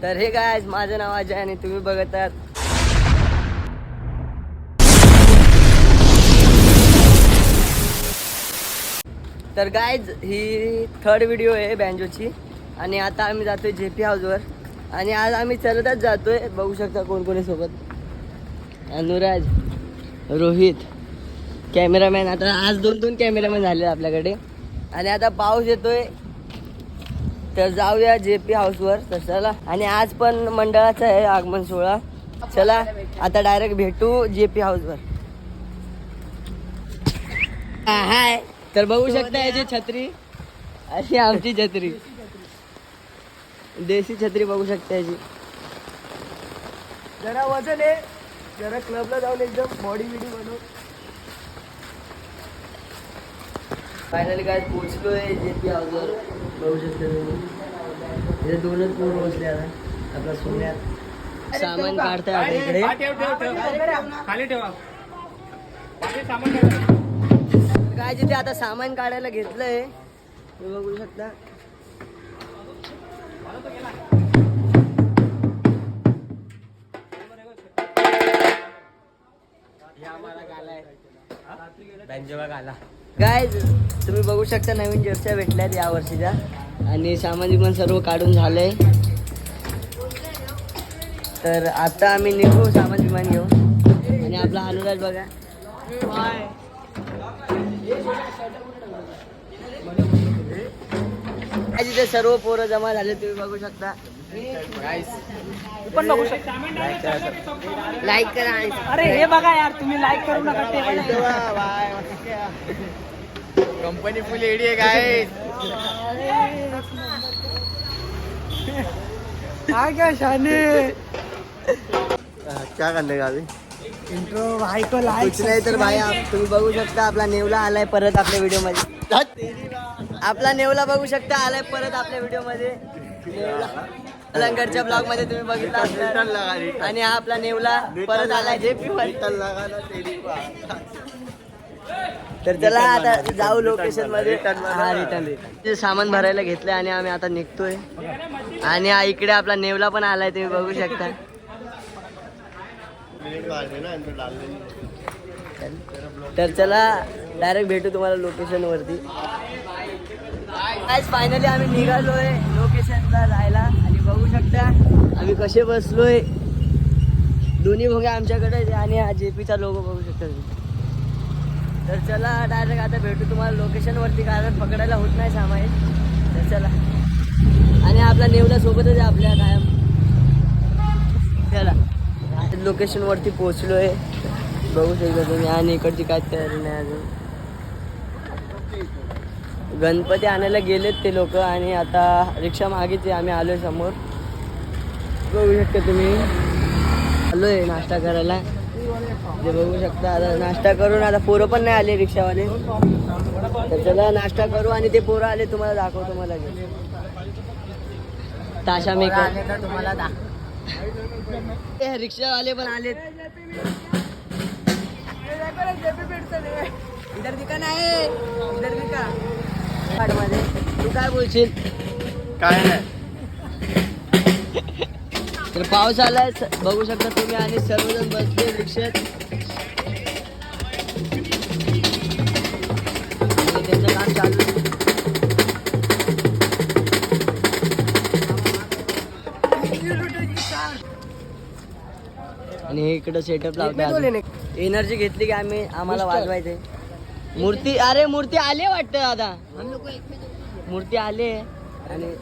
तर हे गायज, माझं नाव अजय आणि तुम्ही बघत आहात तर गायज ही थर्ड व्हिडिओ आहे बँजोची. आणि आता आम्ही जातोय JP हाऊसवर आणि आज आम्ही चलतच जातोय. बघू शकता कोण कोणी सोबत. अनुराज, रोहित, कॅमेरामॅन. आता आज 2 कॅमेरामॅन झाले आपल्याकडे. आणि आता पाऊस येतोय तर जाऊया JP हाऊसवर. तर चला. आणि आज पण मंडळाचा आहे आगमन सोहळा. चला आता डायरेक्ट भेटू JP हाऊसवर. हाय. तर बघू शकता याची छत्री अशी आमची छत्री, देशी छत्री बघू शकता याची. जरा वजन आहे, जरा क्लबला जाऊन एकदम बॉडी बिडी बनवून. फायनली काय पोचलोय JP हाऊसवर. बघू शकता तुम्ही. इथे 2च पोरं बसले. आता आपला सोन्यात सामान काढताय आता इकडे. खाली ठेवा. काय जिथे आता सामान काढायला घेतलंय हे बघू शकता. काय तुम्ही बघू शकता नवीन जर्सी भेटल्यात या वर्षीच्या. आणि सामान पण सर्व काढून झालंय. तर आता आम्ही निघू सामान विमान घेऊन. आणि आपला अनुराज बघा. तिथे सर्व पोरं जमा झाले तुम्ही बघू शकता. पण बघू शकता. लाईक करा. अरे हे बघा यार, तुम्ही लाईक करू नका. कंपनी फुल एडी आहे काय. काय शाने क्या करले गावी इंट्रो भाई को लाईक. कुछ नाही तर भाई तुम्ही बघू शकता आपला नेवला आलाय परत आपल्या व्हिडिओ मध्ये. आपला नेवला बघू शकता आलाय परत आपल्या व्हिडिओ मध्ये. अलंकरच्या ब्लॉग मध्ये तुम्ही बघितला असणार. आणि हा आपला नेवला परत आलाय JP मध्ये. तर चला आता जाऊ लोकेशन मध्ये. हा रिटर्न सामान भरायला घेतलंय आणि आम्ही आता निघतोय. आणि हा इकडे आपला नेवला पण आलाय तुम्ही बघू शकता. तर चला डायरेक्ट भेटू तुम्हाला लोकेशन वरती. आज फायनली आम्ही निघालोय लोकेशनला जायला. आणि बघू शकता आम्ही कसे बसलोय. दोन्ही भोग्या आमच्याकडे आणि हा JPचा लोगो बघू शकता तुम्ही. तर चला डायरेक्ट आता भेटू तुम्हाला लोकेशन वरती, कारण पकडायला होत नाही सामाईन. तर चला. आणि आपला नेवला सोबतच आहे आपल्या कायम. चला लोकेशन वरती पोहोचलोय बघू शकता तुम्ही. आणि इकडची काय तयारी नाही अजून. गणपती आणायला गेलेत ते लोक. आणि आता रिक्षा मागेच आहे. आम्ही आलोय समोर बघू शकता तुम्ही. आलोय नाश्ता करायला. ते बघू शकता. आता नाश्ता करून आता पोरं पण नाही आले रिक्षावाले. तर चला नाश्ता करू. आणि ते पोरं आले तुम्हाला दाखवतो मला. ताशा मेकर तुम्हाला रिक्षावाले पण आलेत. इधर दिका नाही, इधर दिका मध्ये. तू काय बोलशील. काय नाही. तर पाऊस आलाय बघू शकता तुम्ही. आणि सर्वजण बसले रिक्षात. आणि त्यांचं काम चालू आहे. आणि हे इकडं सेटअप लावतो. एनर्जी घेतली की आम्हाला वाजवायचंय. मूर्ती अरे मूर्ती आले वाटतं दादा. मूर्ती आले. आणि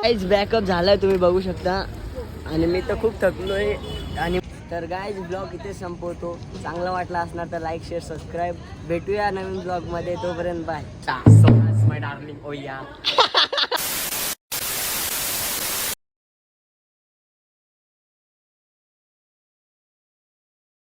काहीच बॅकअप झालाय तुम्ही बघू शकता आणि मी तर खूप थकलोय. आणि तर गाईज ब्लॉग इथे संपवतो. चांगला वाटला असणार तर लाईक शेअर सबस्क्राईब. भेटूया नवीन ब्लॉग मध्ये, तोपर्यंत बाय. माय डार्लिंग. ओ या